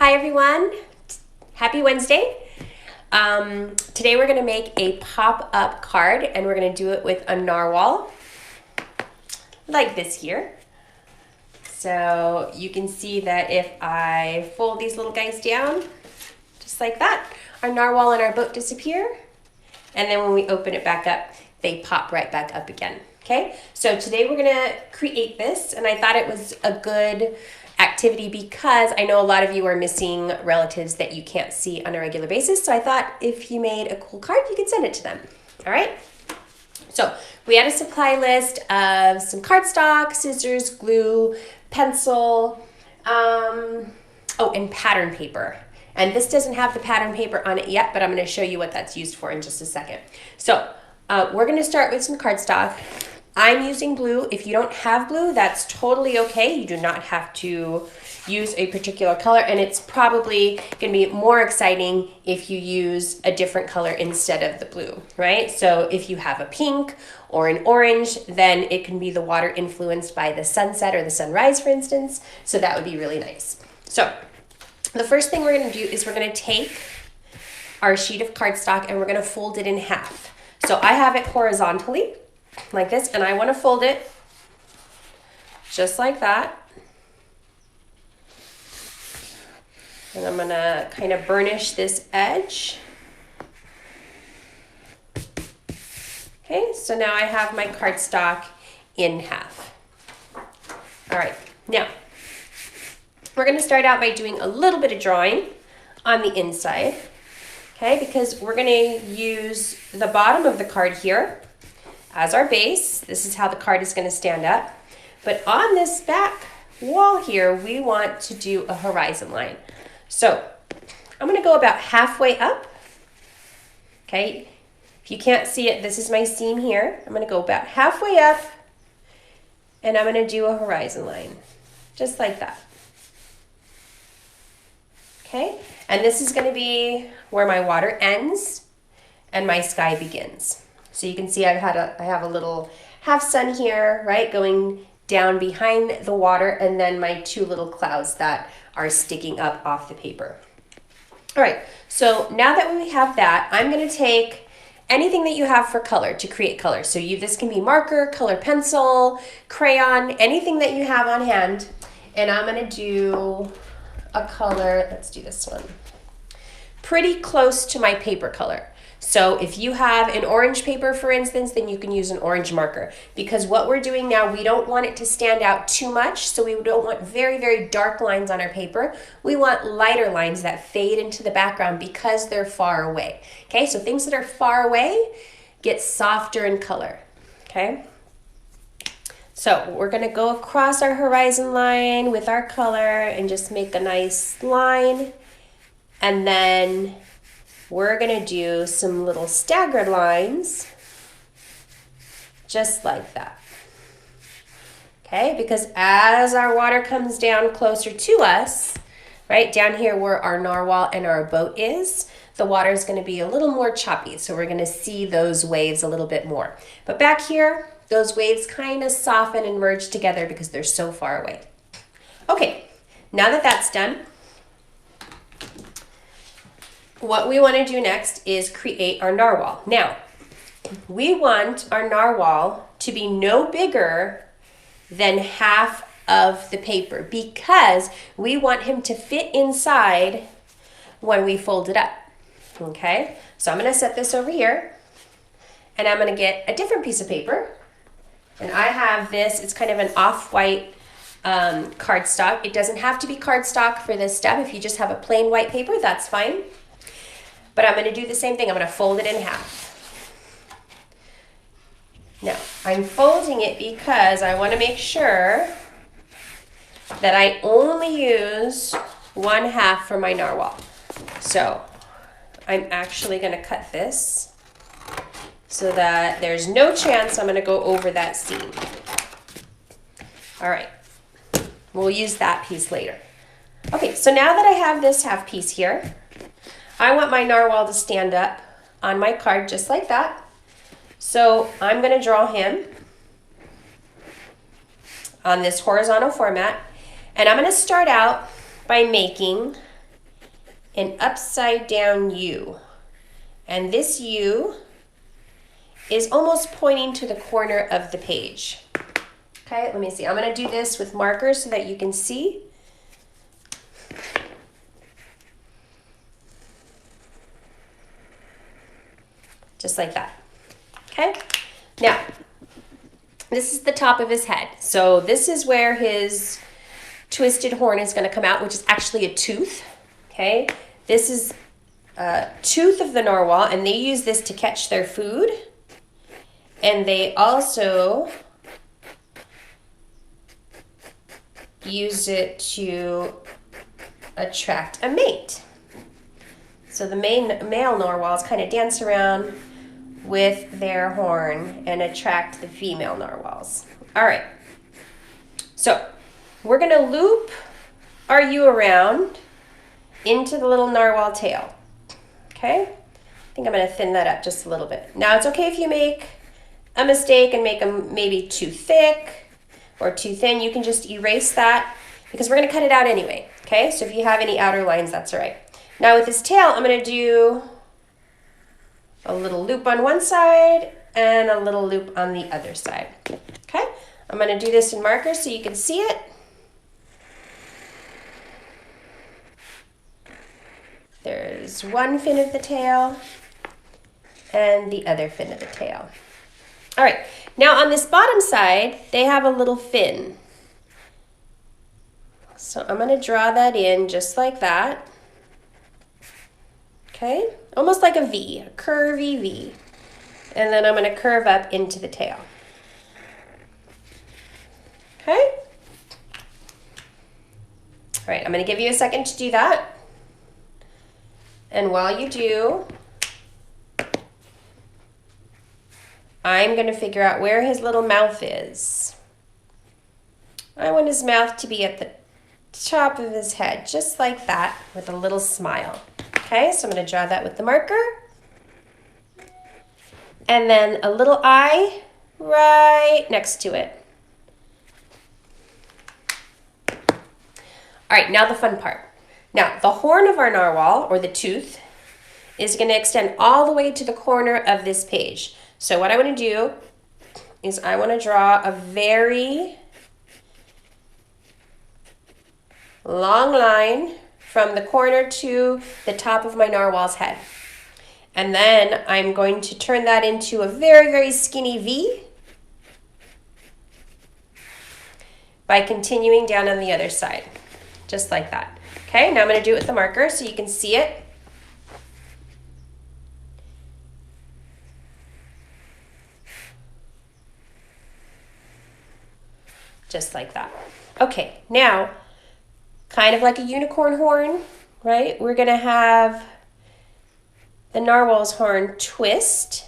Hi everyone, happy Wednesday. Today we're going to make a pop-up card and we're going to do it with a narwhal like this here. So you can see that if I fold these little guys down, just like that, our narwhal and our boat disappear. And then when we open it back up, they pop right back up again. Okay, so today we're going to create this, and I thought it was a good activity because I know a lot of you are missing relatives that you can't see on a regular basis. So I thought if you made a cool card, you could send it to them. All right. So we had a supply list of some cardstock, scissors, glue, pencil, and pattern paper. And this doesn't have the pattern paper on it yet, but I'm going to show you what that's used for in just a second. So we're going to start with some cardstock. I'm using blue. If you don't have blue, that's totally okay. You do not have to use a particular color, and it's probably going to be more exciting if you use a different color instead of the blue, right? So if you have a pink or an orange, then it can be the water influenced by the sunset or the sunrise, for instance. So that would be really nice. So the first thing we're going to do is we're going to take our sheet of cardstock and we're going to fold it in half. So I have it horizontally like this, and I want to fold it just like that. And I'm going to kind of burnish this edge. Okay, so now I have my cardstock in half. All right, now we're going to start out by doing a little bit of drawing on the inside, okay, because we're going to use the bottom of the card here as our base. This is how the card is going to stand up. But on this back wall here, we want to do a horizon line. So I'm going to go about halfway up. Okay, if you can't see it, this is my seam here. I'm going to go about halfway up, and I'm going to do a horizon line, just like that. Okay, and this is going to be where my water ends and my sky begins. So you can see I have a little half sun here, right, going down behind the water, and then my two little clouds that are sticking up off the paper. All right, so now that we have that, I'm going to take anything that you have for color to create color. So this can be marker, color pencil, crayon, anything that you have on hand, and I'm going to do a color, let's do this one, pretty close to my paper color. So if you have an orange paper, for instance, then you can use an orange marker, because what we're doing now, we don't want it to stand out too much. So we don't want very, very dark lines on our paper. We want lighter lines that fade into the background because they're far away. Okay, so things that are far away get softer in color. Okay, so we're going to go across our horizon line with our color and just make a nice line, and then we're going to do some little staggered lines just like that. Okay, because as our water comes down closer to us, right down here where our narwhal and our boat is, the water is going to be a little more choppy. So we're going to see those waves a little bit more. But back here, those waves kind of soften and merge together because they're so far away. Okay, now that that's done, what we want to do next is create our narwhal. Now, we want our narwhal to be no bigger than half of the paper because we want him to fit inside when we fold it up. Okay, so I'm going to set this over here, and I'm going to get a different piece of paper. And I have this, it's kind of an off-white cardstock. It doesn't have to be cardstock for this step. If you just have a plain white paper, that's fine. But I'm going to do the same thing. I'm going to fold it in half. Now, I'm folding it because I want to make sure that I only use one half for my narwhal. So I'm actually going to cut this so that there's no chance I'm going to go over that seam. All right, we'll use that piece later. Okay, so now that I have this half piece here, I want my narwhal to stand up on my card just like that. So I'm going to draw him on this horizontal format, and I'm going to start out by making an upside down U. And this U is almost pointing to the corner of the page. Okay, let me see. I'm going to do this with markers so that you can see. Just like that. Okay, now this is the top of his head. So this is where his twisted horn is going to come out, which is actually a tooth. Okay, this is a tooth of the narwhal, and they use this to catch their food. And they also use it to attract a mate. So the male narwhals kind of dance around with their horn and attract the female narwhals. All right, so we're gonna loop our U around into the little narwhal tail, okay? I think I'm gonna thin that up just a little bit. Now it's okay if you make a mistake and make them maybe too thick or too thin. You can just erase that because we're gonna cut it out anyway, okay? So if you have any outer lines, that's all right. Now with this tail, I'm gonna do a little loop on one side and a little loop on the other side, okay? I'm gonna do this in markers so you can see it. There's one fin of the tail and the other fin of the tail. All right, now on this bottom side, they have a little fin. So I'm gonna draw that in just like that. Okay, almost like a V, a curvy V. And then I'm gonna curve up into the tail. Okay? All right, I'm gonna give you a second to do that. And while you do, I'm gonna figure out where his little mouth is. I want his mouth to be at the top of his head, just like that, with a little smile. Okay, so I'm gonna draw that with the marker. And then a little eye right next to it. All right, now the fun part. Now, the horn of our narwhal, or the tooth, is gonna extend all the way to the corner of this page. So what I wanna do is I wanna draw a very long line from the corner to the top of my narwhal's head. And then I'm going to turn that into a very, very skinny V by continuing down on the other side, just like that. Okay, now I'm gonna do it with the marker so you can see it. Just like that. Okay, now, kind of like a unicorn horn, right? We're gonna have the narwhal's horn twist.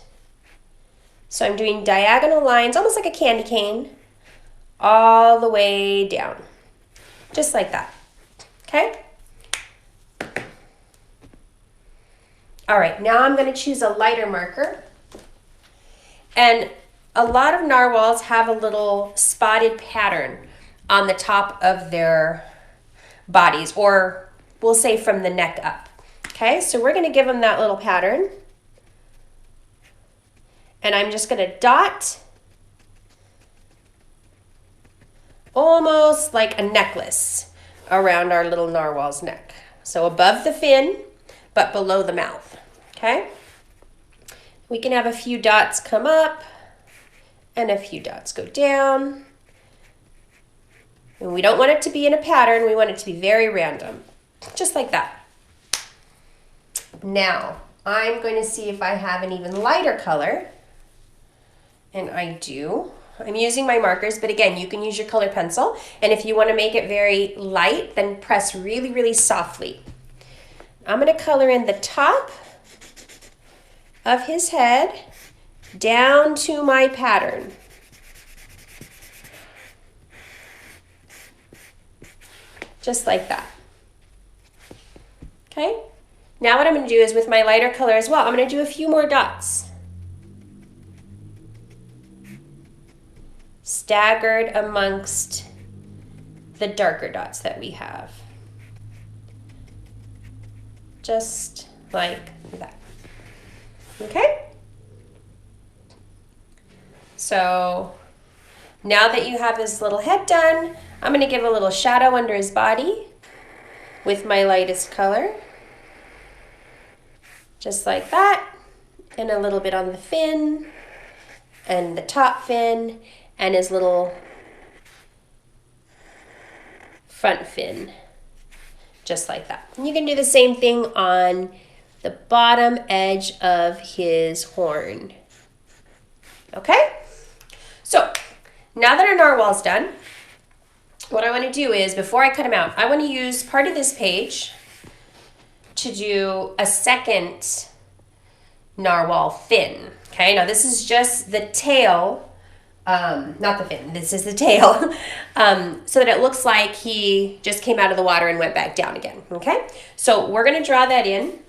So I'm doing diagonal lines, almost like a candy cane, all the way down, just like that, okay? All right, now I'm gonna choose a lighter marker. And a lot of narwhals have a little spotted pattern on the top of their bodies, or we'll say from the neck up. Okay, so we're gonna give them that little pattern. And I'm just gonna dot almost like a necklace around our little narwhal's neck. So above the fin, but below the mouth, okay? We can have a few dots come up and a few dots go down. And we don't want it to be in a pattern, we want it to be very random, just like that. Now, I'm going to see if I have an even lighter color, and I do. I'm using my markers, but again, you can use your color pencil, and if you want to make it very light, then press really, really softly. I'm going to color in the top of his head down to my pattern. Just like that. Okay? Now what I'm going to do is with my lighter color as well, I'm going to do a few more dots. Staggered amongst the darker dots that we have. just like that. Okay? So now that you have his little head done, I'm going to give a little shadow under his body with my lightest color. Just like that. And a little bit on the fin and the top fin and his little front fin. Just like that. And you can do the same thing on the bottom edge of his horn. Okay? So, now that our narwhal's done, what I want to do is, before I cut him out, I want to use part of this page to do a second narwhal fin. Okay, now this is just the tail, not the fin, this is the tail, so that it looks like he just came out of the water and went back down again. Okay, so we're going to draw that in.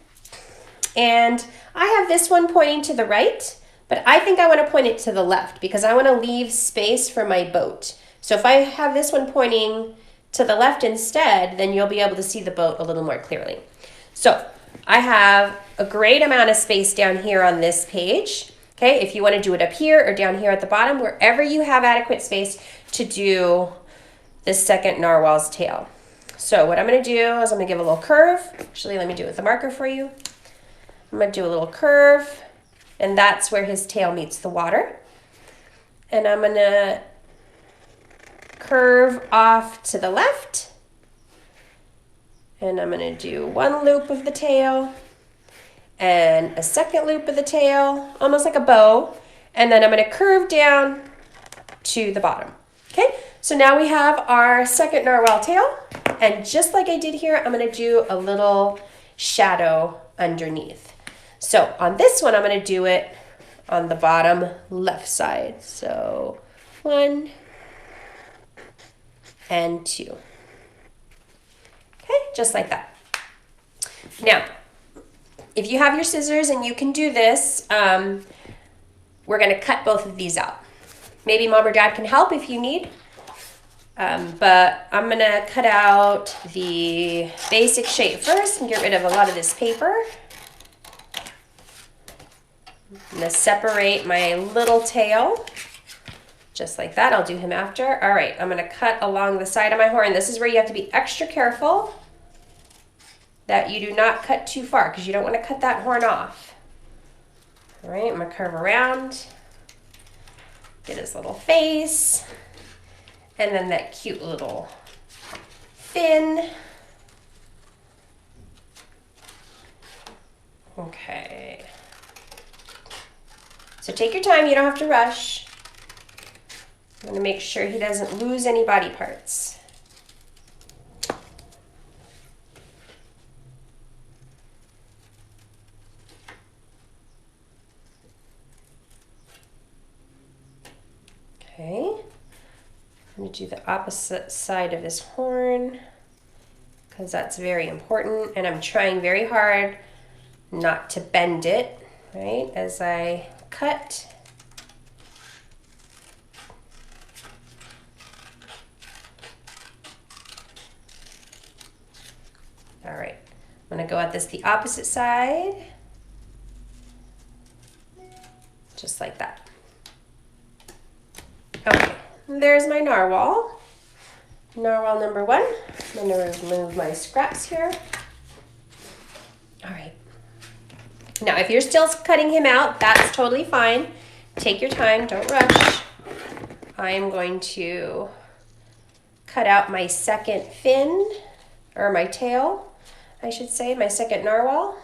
And I have this one pointing to the right, but I think I want to point it to the left because I want to leave space for my boat. So if I have this one pointing to the left instead, then you'll be able to see the boat a little more clearly. So I have a great amount of space down here on this page. Okay, if you want to do it up here or down here at the bottom, wherever you have adequate space to do the second narwhal's tail. So what I'm going to do is I'm going to give a little curve. Actually, let me do it with a marker for you. I'm going to do a little curve, and that's where his tail meets the water. And I'm going to curve off to the left. And I'm going to do one loop of the tail and a second loop of the tail, almost like a bow. And then I'm going to curve down to the bottom. Okay, so now we have our second narwhal tail. And just like I did here, I'm going to do a little shadow underneath. So on this one, I'm going to do it on the bottom left side. So 1 and 2. Okay, just like that. Now, if you have your scissors and you can do this, we're going to cut both of these out. Maybe mom or dad can help if you need. But I'm going to cut out the basic shape first and get rid of a lot of this paper. I'm going to separate my little tail, just like that. I'll do him after. All right, I'm going to cut along the side of my horn. This is where you have to be extra careful that you do not cut too far because you don't want to cut that horn off. All right, I'm going to curve around, get his little face, and then that cute little fin. Okay. So take your time, you don't have to rush. I'm gonna make sure he doesn't lose any body parts. Okay, I'm gonna do the opposite side of his horn because that's very important, and I'm trying very hard not to bend it, right, as I cut. All right, I'm gonna go at this the opposite side, just like that. Okay, there's my narwhal. Narwhal number 1. I'm gonna remove my scraps here. All right. Now, if you're still cutting him out, that's totally fine. Take your time, don't rush. I'm going to cut out my second fin, or my tail, I should say, my second narwhal.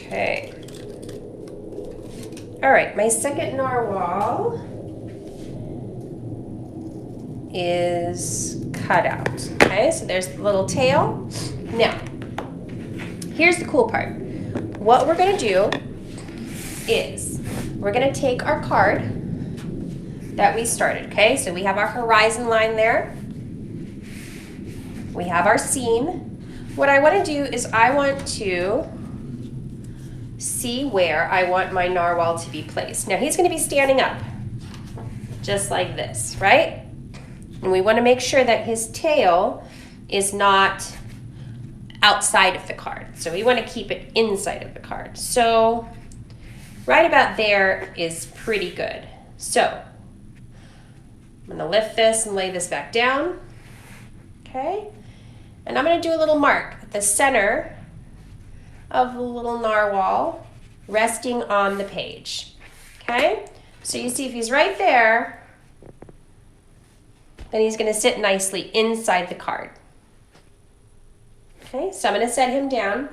Okay. All right, my second narwhal is cut out. Okay, so there's the little tail. Now, here's the cool part. What we're gonna do is we're gonna take our card that we started, okay? So we have our horizon line there. We have our seam. What I wanna do is I want to see where I want my narwhal to be placed. Now he's gonna be standing up, just like this, right? And we wanna make sure that his tail is not outside of the card. So we wanna keep it inside of the card. So right about there is pretty good. So I'm gonna lift this and lay this back down, okay? And I'm gonna do a little mark at the center of the little narwhal resting on the page, okay? So you see if he's right there, then he's gonna sit nicely inside the card. Okay, so I'm gonna set him down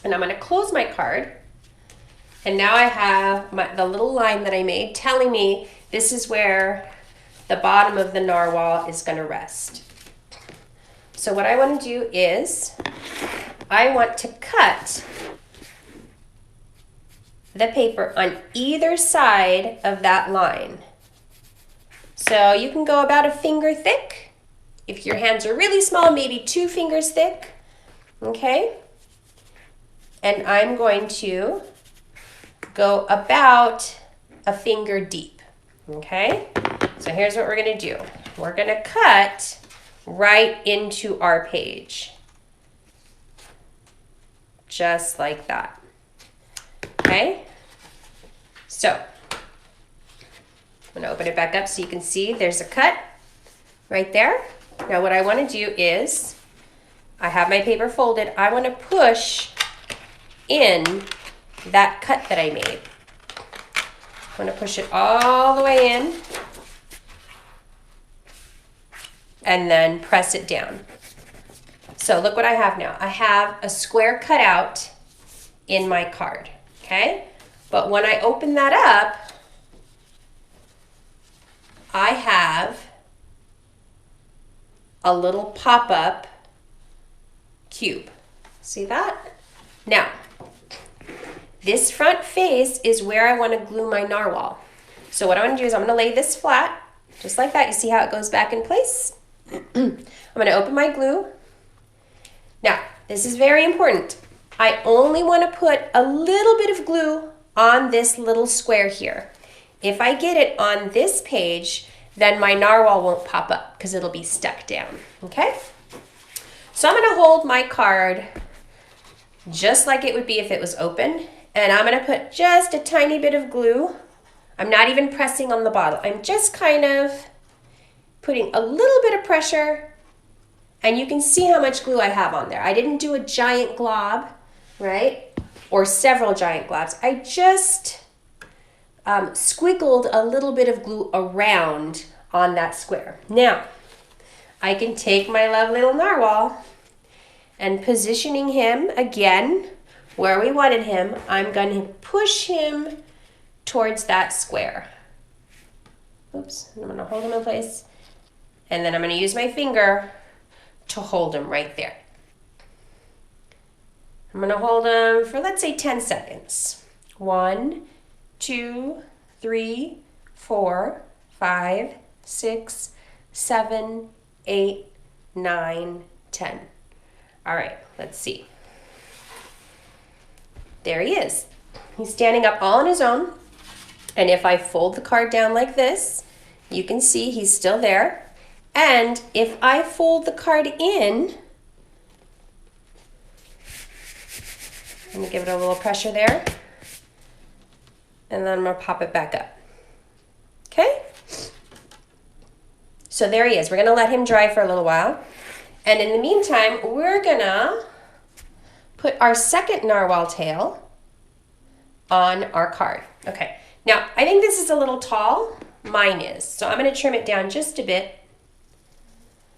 and I'm gonna close my card. And now I have the little line that I made telling me this is where the bottom of the narwhal is gonna rest. So what I wanna do is I want to cut the paper on either side of that line. So you can go about a finger thick. If your hands are really small, maybe 2 fingers thick, okay? And I'm going to go about a finger deep, okay? So here's what we're gonna do. We're gonna cut right into our page. Just like that, okay? So, I'm gonna open it back up so you can see there's a cut right there. Now what I wanna do is, I have my paper folded, I wanna push in that cut that I made. I'm gonna push it all the way in and then press it down. So look what I have now. I have a square cut out in my card, okay? But when I open that up, I have a little pop-up cube. See that? Now, this front face is where I want to glue my narwhal. So what I'm going to do is I'm going to lay this flat, just like that. You see how it goes back in place? I'm going to open my glue. Now, this is very important. I only want to put a little bit of glue on this little square here. If I get it on this page, then my narwhal won't pop up because it'll be stuck down, okay? So I'm going to hold my card just like it would be if it was open, and I'm going to put just a tiny bit of glue. I'm not even pressing on the bottle. I'm just kind of putting a little bit of pressure, and you can see how much glue I have on there. I didn't do a giant glob, right? Or several giant globs. I just squiggled a little bit of glue around on that square. Now, I can take my lovely little narwhal and positioning him again where we wanted him, I'm going to push him towards that square. Oops, I'm going to hold him in place. And then I'm going to use my finger to hold him right there. I'm going to hold him for, let's say, 10 seconds. 1, 2, 3, 4, 5, 6, 7, 8, 9, 10. All right, let's see. There he is. He's standing up all on his own. And if I fold the card down like this, you can see he's still there. And if I fold the card in, I'm gonna give it a little pressure there. And then I'm gonna pop it back up. Okay? So there he is. We're gonna let him dry for a little while. And in the meantime, we're gonna put our second narwhal tail on our card. Okay, now I think this is a little tall. Mine is. So I'm gonna trim it down just a bit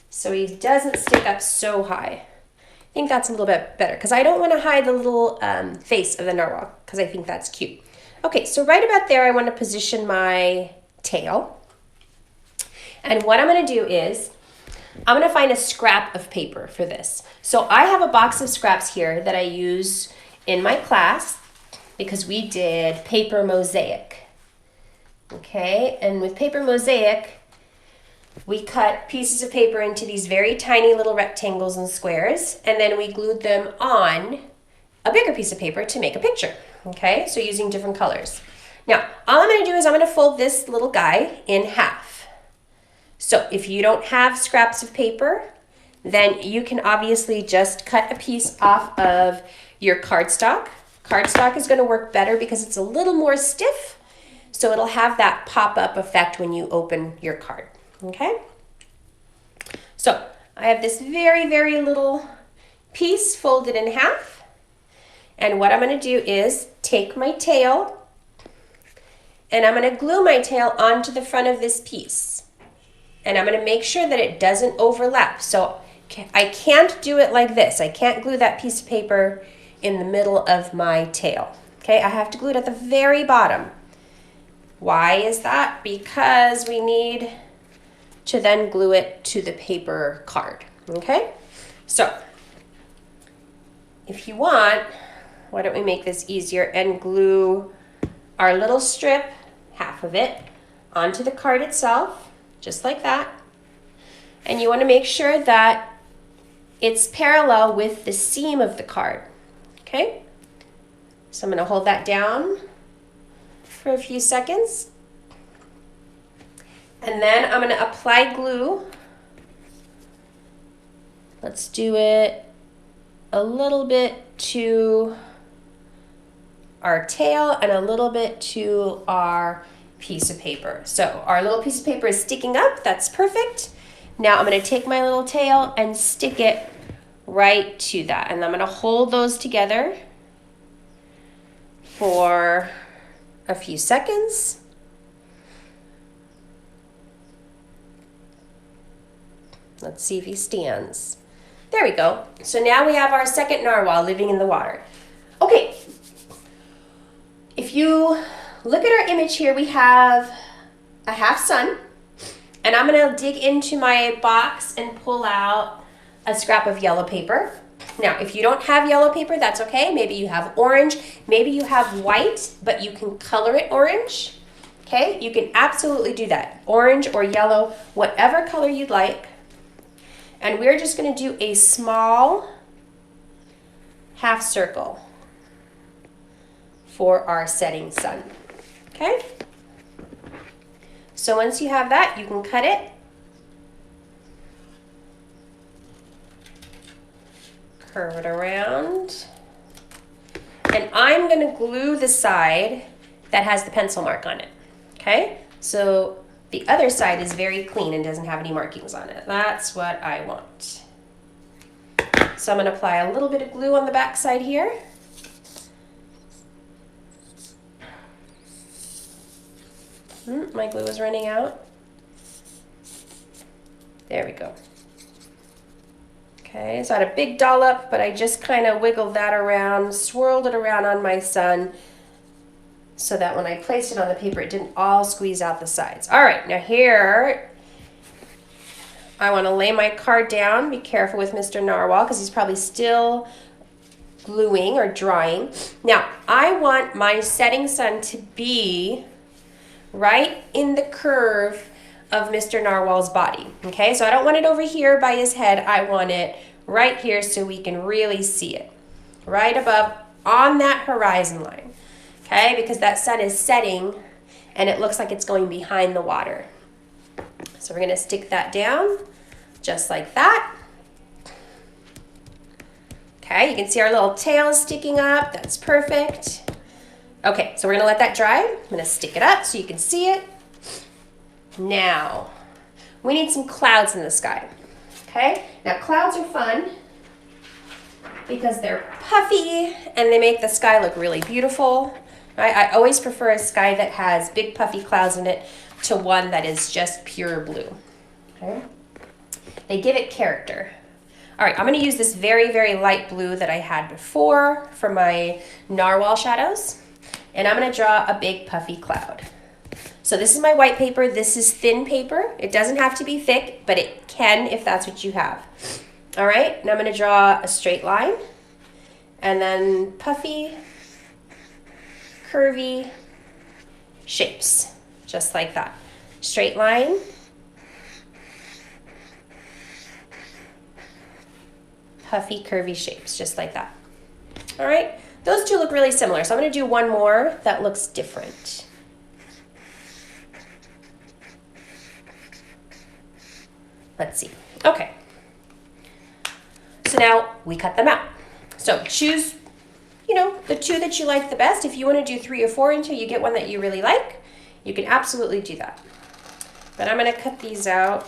so he doesn't stick up so high. I think that's a little bit better because I don't want to hide the little face of the narwhal because I think that's cute. Okay, so right about there I want to position my tail. And what I'm going to do is I'm gonna find a scrap of paper for this. So I have a box of scraps here that I use in my class because we did paper mosaic. Okay, and with paper mosaic, we cut pieces of paper into these very tiny little rectangles and squares, and then we glued them on a bigger piece of paper to make a picture. Okay, so using different colors. Now, all I'm gonna do is I'm gonna fold this little guy in half. So if you don't have scraps of paper, then you can obviously just cut a piece off of your cardstock. Cardstock is gonna work better because it's a little more stiff, so it'll have that pop-up effect when you open your card, okay? So I have this very, very little piece folded in half, and what I'm gonna do is take my tail, and I'm gonna glue my tail onto the front of this piece. And I'm gonna make sure that it doesn't overlap. So I can't do it like this. I can't glue that piece of paper in the middle of my tail. Okay, I have to glue it at the very bottom. Why is that? Because we need to then glue it to the paper card, okay? So if you want, why don't we make this easier and glue our little strip, half of it, onto the card itself, just like that. And you want to make sure that it's parallel with the seam of the card, okay? So I'm going to hold that down for a few seconds. And then I'm going to apply glue. Let's do it a little bit to our tail and a little bit to our piece of paper. So our little piece of paper is sticking up. That's perfect. Now I'm going to take my little tail and stick it right to that. And I'm going to hold those together for a few seconds. Let's see if he stands. There we go. So now we have our second narwhal living in the water. Okay. If you look at our image here, we have a half sun, and I'm gonna dig into my box and pull out a scrap of yellow paper. Now, if you don't have yellow paper, that's okay. Maybe you have orange, maybe you have white, but you can color it orange, okay? You can absolutely do that. Orange or yellow, whatever color you'd like. And we're just gonna do a small half circle for our setting sun, okay? So once you have that, you can cut it. Curve it around. And I'm gonna glue the side that has the pencil mark on it, okay? So the other side is very clean and doesn't have any markings on it. That's what I want. So I'm gonna apply a little bit of glue on the back side here. My glue is running out. There we go. Okay, so I had a big dollop, but I just kind of wiggled that around, swirled it around on my sun so that when I placed it on the paper, it didn't all squeeze out the sides. All right, now here, I want to lay my card down. Be careful with Mr. Narwhal because he's probably still gluing or drying. Now, I want my setting sun to be right in the curve of Mr. Narwhal's body, okay? So I don't want it over here by his head. I want it right here so we can really see it. Right above on that horizon line, okay? Because that sun is setting and it looks like it's going behind the water. So we're gonna stick that down just like that. Okay, you can see our little tail sticking up. That's perfect. Okay, so we're gonna let that dry. I'm gonna stick it up so you can see it. Now, we need some clouds in the sky, okay? Now, clouds are fun because they're puffy and they make the sky look really beautiful. Right? I always prefer a sky that has big puffy clouds in it to one that is just pure blue, okay? They give it character. All right, I'm gonna use this very, very light blue that I had before for my narwhal shadows, and I'm gonna draw a big puffy cloud. So this is my white paper. This is thin paper. It doesn't have to be thick, but it can if that's what you have. All right, now I'm gonna draw a straight line and then puffy, curvy shapes, just like that. Straight line, puffy, curvy shapes, just like that. All right, those two look really similar, so I'm gonna do one more that looks different. Let's see, okay. So now we cut them out. So choose, you know, the two that you like the best. If you want to do 3 or 4 until you get one that you really like, you can absolutely do that. But I'm going to cut these out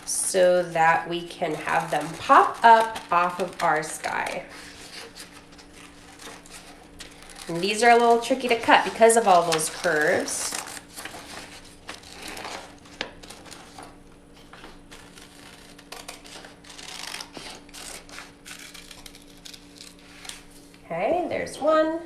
so that we can have them pop up off of our sky. And these are a little tricky to cut because of all those curves. Okay, there's one.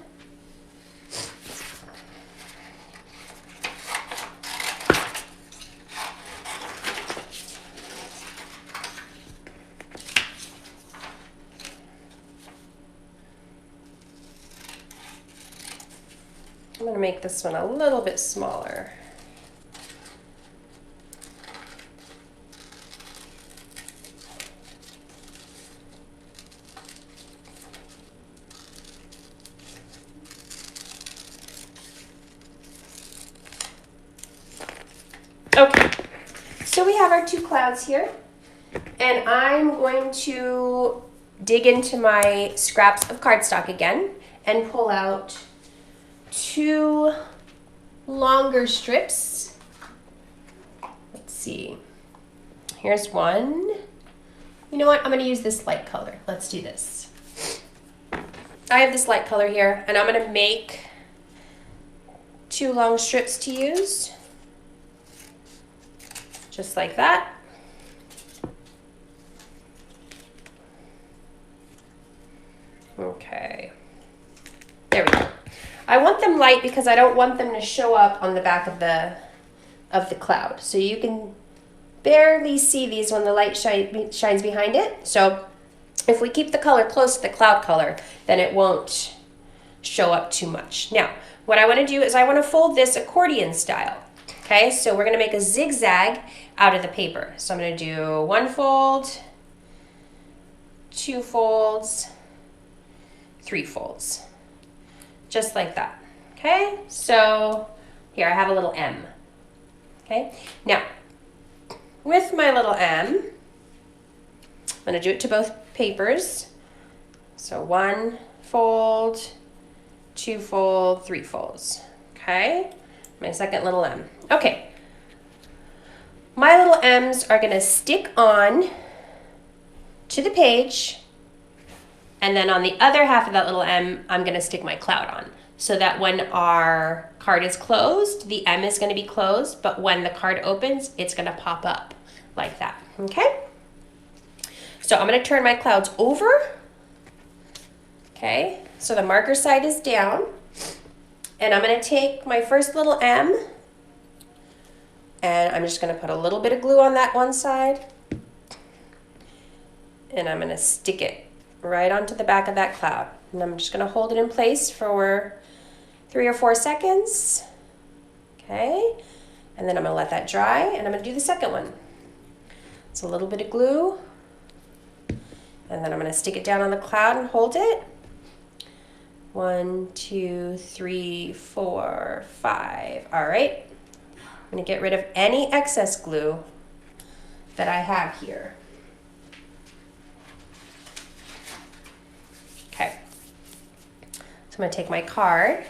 I'm going to make this one a little bit smaller. Okay, so we have our 2 clouds here, and I'm going to dig into my scraps of cardstock again and pull out 2 longer strips. Let's see, here's one. You know what, I'm going to use this light color. Let's do this. I have this light color here, and I'm going to make 2 long strips to use. Just like that. Okay, there we go. I want them light because I don't want them to show up on the back of the cloud. So you can barely see these when the light shines behind it. So if we keep the color close to the cloud color, then it won't show up too much. Now, what I want to do is I want to fold this accordion style. Okay, so we're going to make a zigzag out of the paper. So I'm going to do 1 fold, 2 folds, 3 folds, just like that. Okay, so here I have a little M. Okay, now with my little M, I'm going to do it to both papers. So 1 fold, 2 fold, 3 folds. Okay, my second little M. Okay, my little M's are going to stick on to the page, and then on the other half of that little M, I'm going to stick my cloud on, so that when our card is closed, the M is going to be closed, but when the card opens, it's going to pop up like that. Okay, so I'm going to turn my clouds over. Okay, so the marker side is down, and I'm going to take my first little M, and I'm just going to put a little bit of glue on that one side, and I'm going to stick it right onto the back of that cloud. And I'm just going to hold it in place for 3 or 4 seconds. Okay, and then I'm going to let that dry, and I'm going to do the second one. It's a little bit of glue, and then I'm going to stick it down on the cloud and hold it. 1, 2, 3, 4, 5. All right. I'm going to get rid of any excess glue that I have here. Okay. So I'm going to take my card.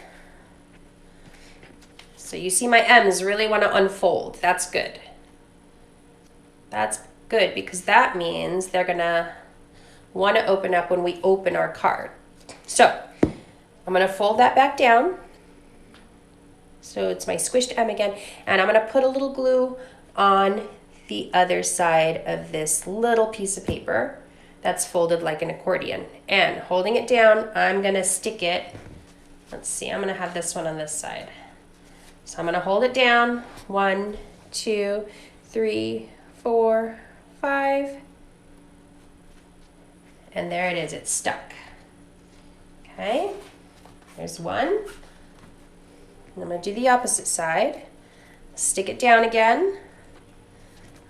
So you see my M's really want to unfold. That's good. That's good because that means they're going to want to open up when we open our card. So I'm going to fold that back down. So it's my squished M again, and I'm going to put a little glue on the other side of this little piece of paper that's folded like an accordion. And holding it down, I'm going to stick it. Let's see, I'm going to have this one on this side. So I'm gonna hold it down. 1, 2, 3, 4, 5. And there it is, it's stuck. Okay, there's one. And I'm gonna do the opposite side. Stick it down again.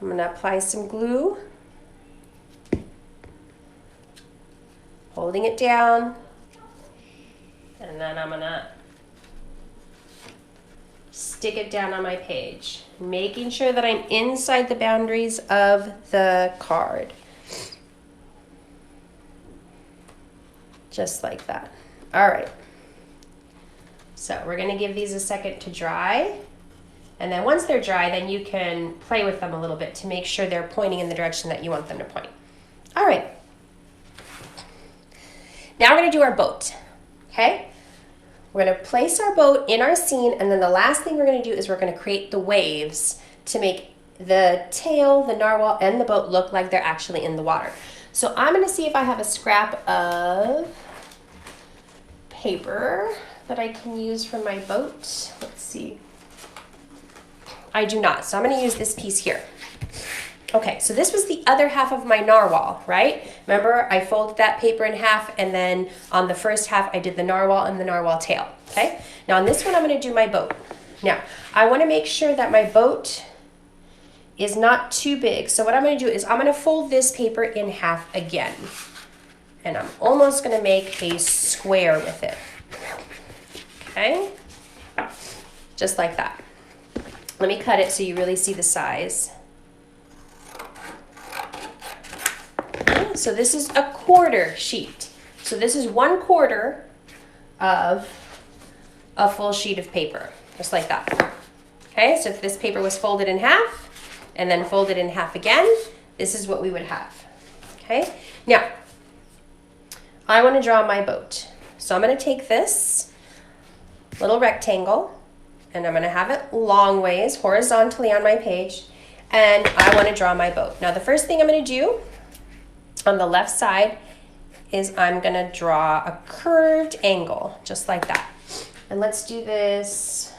I'm gonna apply some glue. Holding it down. And then I'm gonna stick it down on my page, making sure that I'm inside the boundaries of the card. Just like that. All right. So we're gonna give these a second to dry. And then once they're dry, then you can play with them a little bit to make sure they're pointing in the direction that you want them to point. All right. Now we're gonna do our boat, okay? We're gonna place our boat in our scene, and then the last thing we're gonna do is we're gonna create the waves to make the tail, the narwhal, and the boat look like they're actually in the water. So I'm gonna see if I have a scrap of paper that I can use for my boat. Let's see. I do not, so I'm gonna use this piece here. Okay, so this was the other half of my narwhal, right? Remember, I folded that paper in half, and then on the first half, I did the narwhal and the narwhal tail, okay? Now on this one, I'm gonna do my boat. Now, I wanna make sure that my boat is not too big. So what I'm gonna do is I'm gonna fold this paper in half again. And I'm almost gonna make a square with it, okay? Just like that. Let me cut it so you really see the size. So this is a quarter sheet. So this is 1/4 of a full sheet of paper, just like that. Okay, so if this paper was folded in half and then folded in half again, this is what we would have. Okay, now I want to draw my boat. So I'm going to take this little rectangle and I'm going to have it long ways horizontally on my page, and I want to draw my boat. Now the first thing I'm going to do on the left side is I'm gonna draw a curved angle, just like that. And let's do this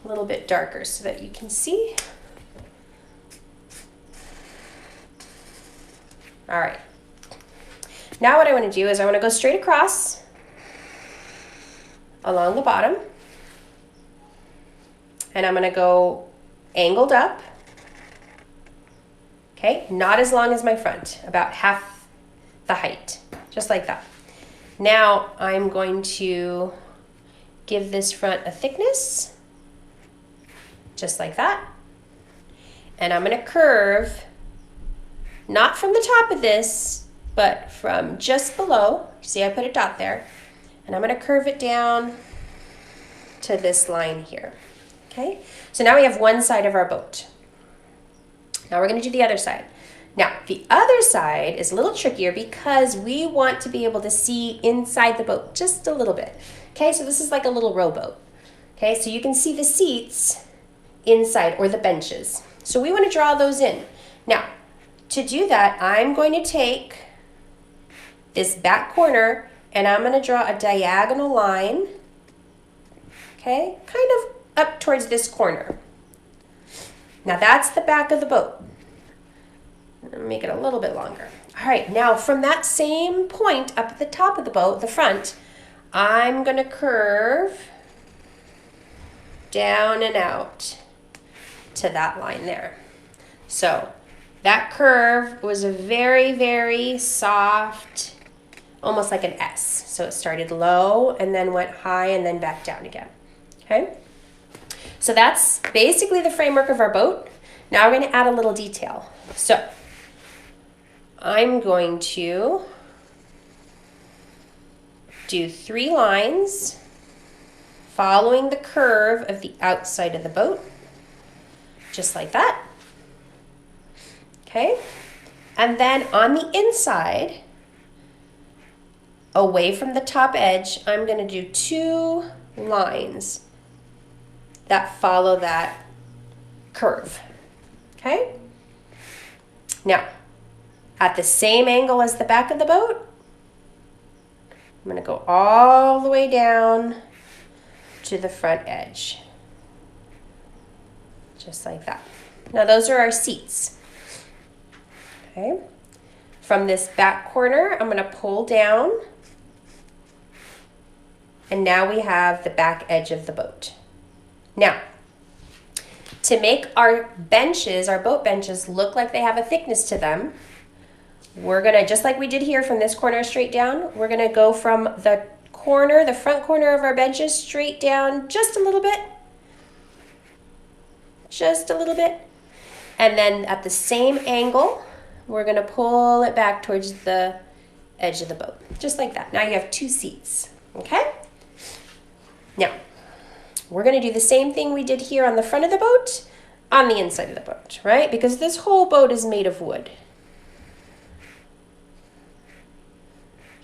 a little bit darker so that you can see. All right. Now what I wanna do is I wanna go straight across along the bottom, and I'm gonna go angled up. Okay, not as long as my front, about half the height, just like that. Now I'm going to give this front a thickness, just like that. And I'm gonna curve, not from the top of this, but from just below. See, I put a dot there. And I'm gonna curve it down to this line here, okay? So now we have one side of our boat. Now we're going to do the other side. Now, the other side is a little trickier because we want to be able to see inside the boat just a little bit. Okay, so this is like a little rowboat. Okay, so you can see the seats inside, or the benches. So we want to draw those in. Now, to do that, I'm going to take this back corner and I'm going to draw a diagonal line, okay, kind of up towards this corner. Now that's the back of the boat. Make it a little bit longer. All right, now from that same point up at the top of the boat, the front, I'm gonna curve down and out to that line there. So that curve was a very, very soft, almost like an S. So it started low and then went high and then back down again, okay? So that's basically the framework of our boat. Now we're going to add a little detail. So I'm going to do 3 lines following the curve of the outside of the boat, just like that. Okay? And then on the inside, away from the top edge, I'm going to do 2 lines that follow that curve, okay? Now, at the same angle as the back of the boat, I'm gonna go all the way down to the front edge, just like that. Now those are our seats. Okay. From this back corner, I'm going to pull down, and now we have the back edge of the boat. Now, to make our benches, our boat benches, look like they have a thickness to them, we're going to, just like we did here from this corner straight down, we're going to go from the corner, the front corner of our benches, straight down just a little bit. Just a little bit. And then at the same angle, we're going to pull it back towards the edge of the boat, just like that. Now you have two seats, okay? Now, we're going to do the same thing we did here on the front of the boat, on the inside of the boat, right? Because this whole boat is made of wood.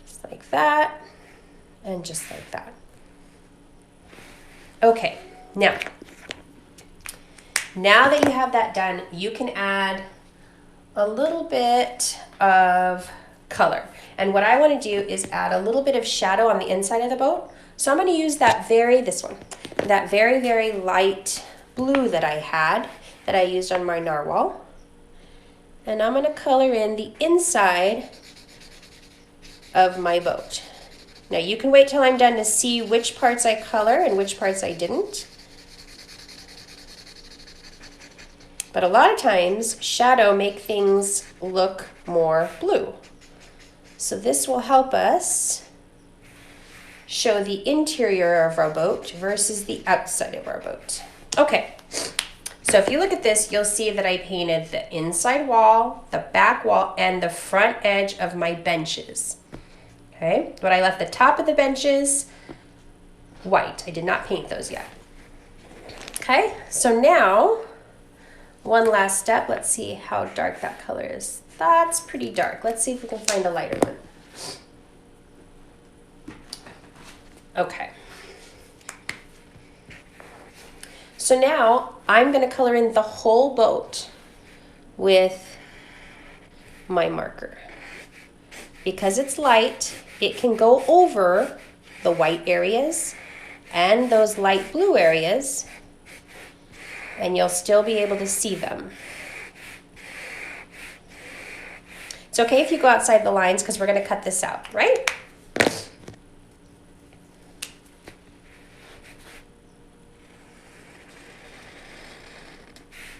Just like that, and just like that. Okay, now that you have that done, you can add a little bit of color. And what I want to do is add a little bit of shadow on the inside of the boat. So I'm going to use that very light blue that I used on my narwhal. And I'm going to color in the inside of my boat. Now you can wait till I'm done to see which parts I color and which parts I didn't. But a lot of times, shadow make things look more blue. So this will help us show the interior of our boat versus the outside of our boat. Okay, so if you look at this, you'll see that I painted the inside wall, the back wall, and the front edge of my benches. Okay, but I left the top of the benches white. I did not paint those yet. Okay, so now, one last step. Let's see how dark that color is. That's pretty dark. Let's see if we can find a lighter one. Okay. So now I'm going to color in the whole boat with my marker. Because it's light, it can go over the white areas and those light blue areas, and you'll still be able to see them. It's okay if you go outside the lines because we're going to cut this out, right?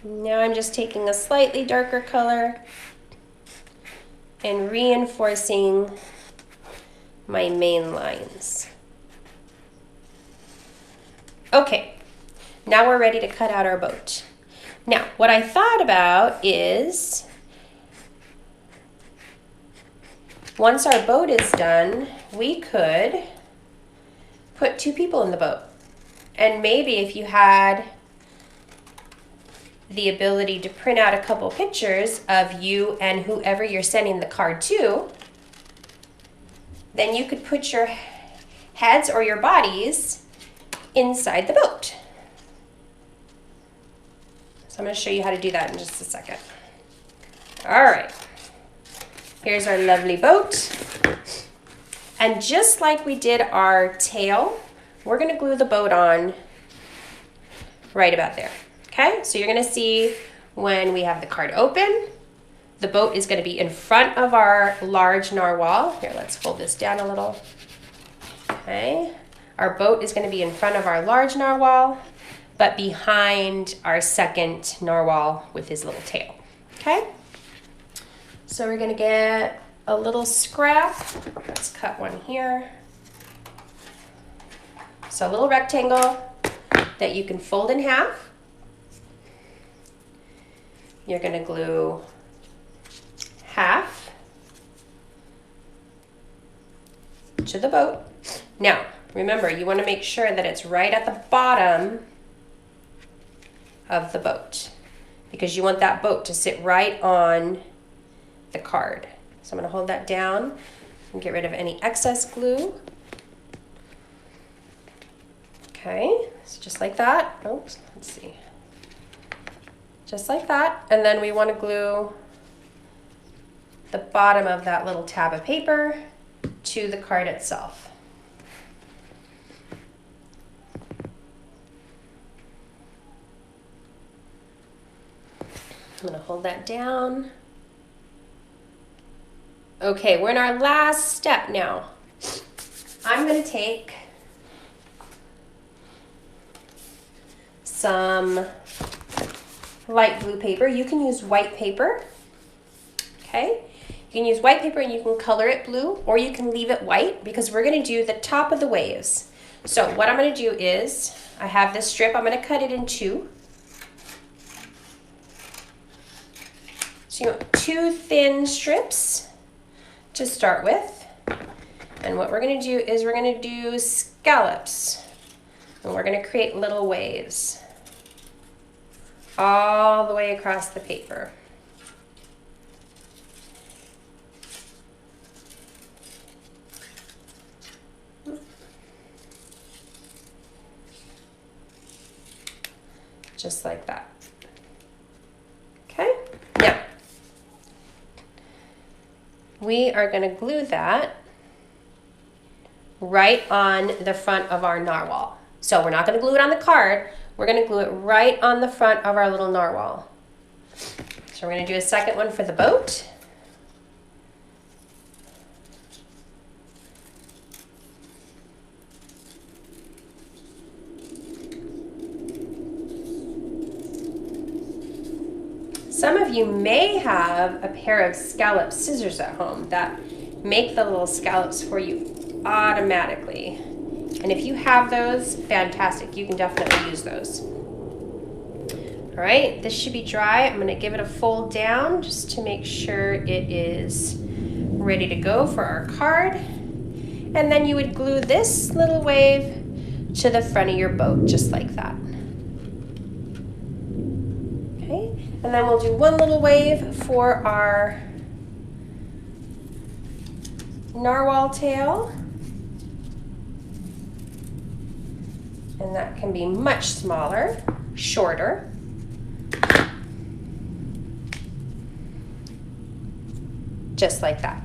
Now I'm just taking a slightly darker color and reinforcing my main lines. Okay. Now we're ready to cut out our boat. Now, what I thought about is, once our boat is done, we could put two people in the boat. And maybe if you had the ability to print out a couple pictures of you and whoever you're sending the card to, then you could put your heads or your bodies inside the boat. I'm going to show you how to do that in just a second. All right, here's our lovely boat. And just like we did our tail, we're going to glue the boat on right about there. Okay, so you're going to see when we have the card open, the boat is going to be in front of our large narwhal. Here, let's fold this down a little. Okay, our boat is going to be in front of our large narwhal, but behind our second narwhal with his little tail, okay? So we're gonna get a little scrap. Let's cut one here. So a little rectangle that you can fold in half. You're gonna glue half to the boat. Now, remember, you wanna make sure that it's right at the bottom of the boat, because you want that boat to sit right on the card. So I'm going to hold that down and get rid of any excess glue. Okay, so just like that. Oops, let's see. Just like that. And then we want to glue the bottom of that little tab of paper to the card itself. I'm gonna hold that down. Okay, we're in our last step now. I'm gonna take some light blue paper. You can use white paper, okay? You can use white paper and you can color it blue, or you can leave it white, because we're gonna do the top of the waves. So what I'm gonna do is, I have this strip, I'm gonna cut it in two. So you want 2 thin strips to start with. And what we're gonna do is we're gonna do scallops. And we're gonna create little waves all the way across the paper. Just like that. Okay, now we are going to glue that right on the front of our narwhal. So we're not going to glue it on the card, we're going to glue it right on the front of our little narwhal. So we're going to do a second one for the boat. Some of you may have a pair of scallop scissors at home that make the little scallops for you automatically. And if you have those, fantastic. You can definitely use those. All right, this should be dry. I'm gonna give it a fold down just to make sure it is ready to go for our card. And then you would glue this little wave to the front of your boat, just like that. Okay, and then we'll do one little wave for our narwhal tail. And that can be much smaller, shorter. Just like that.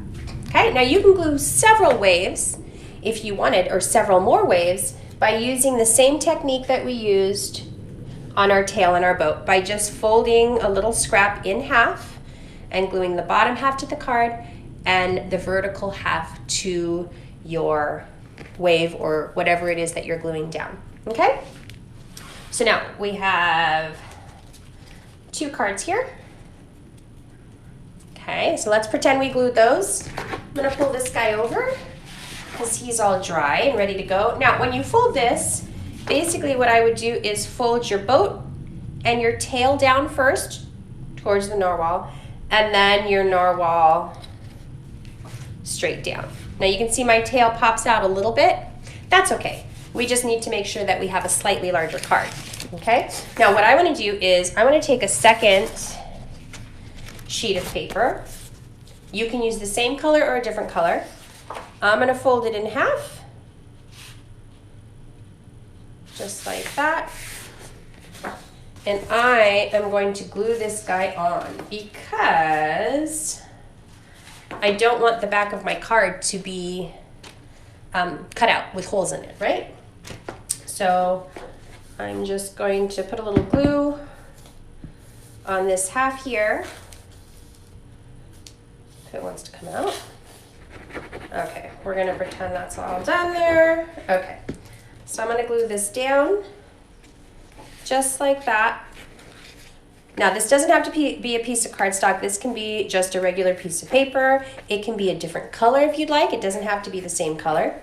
Okay, now you can glue several waves if you wanted, or several more waves, by using the same technique that we used on our tail in our boat, by just folding a little scrap in half and gluing the bottom half to the card and the vertical half to your wave or whatever it is that you're gluing down. Okay, so now we have 2 cards here. Okay, so let's pretend we glued those. I'm gonna pull this guy over because he's all dry and ready to go. Now, when you fold this, basically what I would do is fold your boat and your tail down first towards the narwhal, and then your narwhal straight down. Now you can see my tail pops out a little bit. That's okay. We just need to make sure that we have a slightly larger card, okay? Now what I wanna do is I wanna take a second sheet of paper. You can use the same color or a different color. I'm gonna fold it in half, just like that. And I am going to glue this guy on because I don't want the back of my card to be cut out with holes in it, right? So I'm just going to put a little glue on this half here if it wants to come out. Okay, we're gonna pretend that's all done there. Okay, so I'm gonna glue this down just like that. Now this doesn't have to be a piece of cardstock. This can be just a regular piece of paper. It can be a different color if you'd like. It doesn't have to be the same color,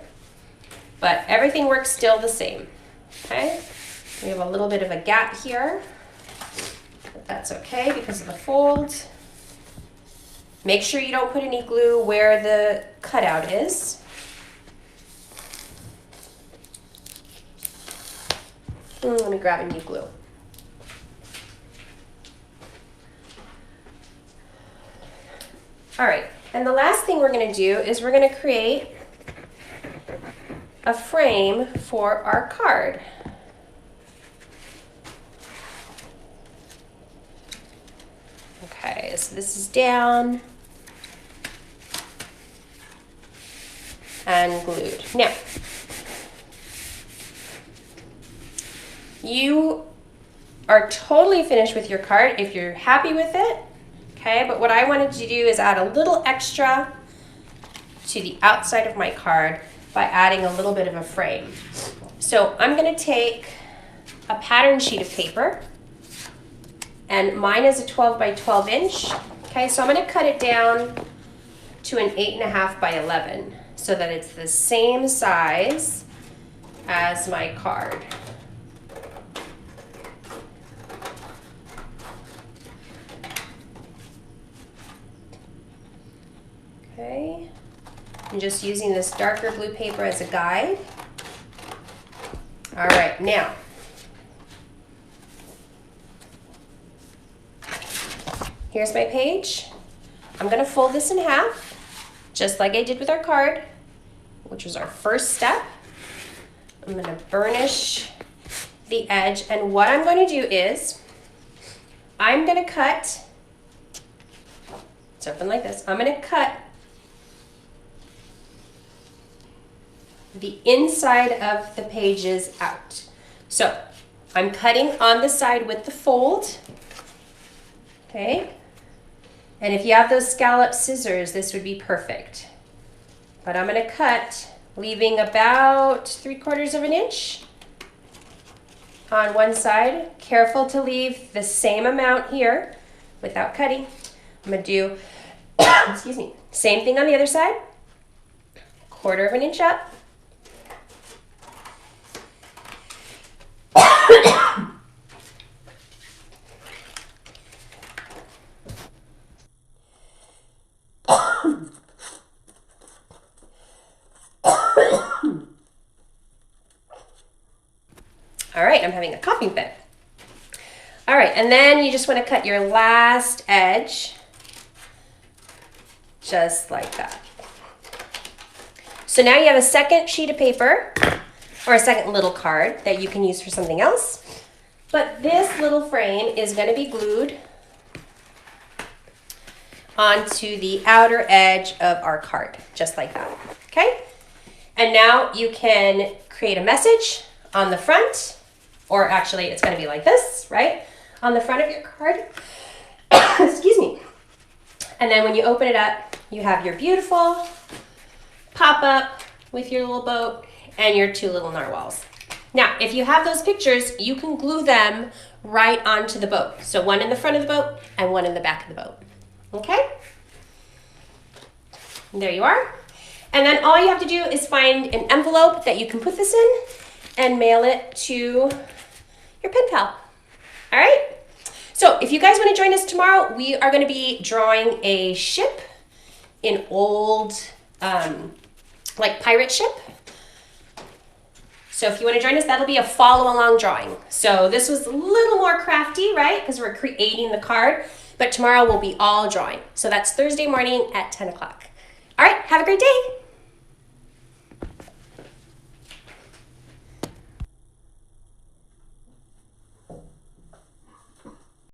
but everything works still the same, okay? We have a little bit of a gap here, but that's okay because of the fold. Make sure you don't put any glue where the cutout is. Let me grab a new glue. All right, and the last thing we're gonna do is we're gonna create a frame for our card. Okay, so this is down and glued. Now, are totally finished with your card if you're happy with it. Okay, but what I wanted to do is add a little extra to the outside of my card by adding a little bit of a frame. So I'm going to take a pattern sheet of paper, and mine is a 12 by 12 inch. Okay, so I'm going to cut it down to an 8.5 by 11 so that it's the same size as my card. Okay, I'm just using this darker blue paper as a guide. All right, now, here's my page. I'm gonna fold this in half, just like I did with our card, which was our first step. I'm gonna burnish the edge, and what I'm gonna do is, I'm gonna cut, something like this, I'm gonna cut the inside of the pages out. So I'm cutting on the side with the fold, okay? And if you have those scallop scissors, this would be perfect. But I'm gonna cut, leaving about 3/4 of an inch on one side. Careful to leave the same amount here without cutting. I'm gonna do, excuse me, same thing on the other side. 1/4 of an inch up. All right, I'm having a coughing fit. All right, and then you just want to cut your last edge, just like that. So now you have a second sheet of paper, or a second little card that you can use for something else. But this little frame is going to be glued onto the outer edge of our card, just like that, okay? And now you can create a message on the front, or actually it's going to be like this, right? On the front of your card, excuse me. And then when you open it up, you have your beautiful pop-up with your little boat and your 2 little narwhals. Now, if you have those pictures, you can glue them right onto the boat. So one in the front of the boat and one in the back of the boat, okay? And there you are. And then all you have to do is find an envelope that you can put this in and mail it to your pen pal. All right? So if you guys want to join us tomorrow, we are going to be drawing a ship, an old, like pirate ship. So if you want to join us, that'll be a follow along drawing. So this was a little more crafty, right? Because we're creating the card, but tomorrow we'll be all drawing. So that's Thursday morning at 10 o'clock. All right, have a great day.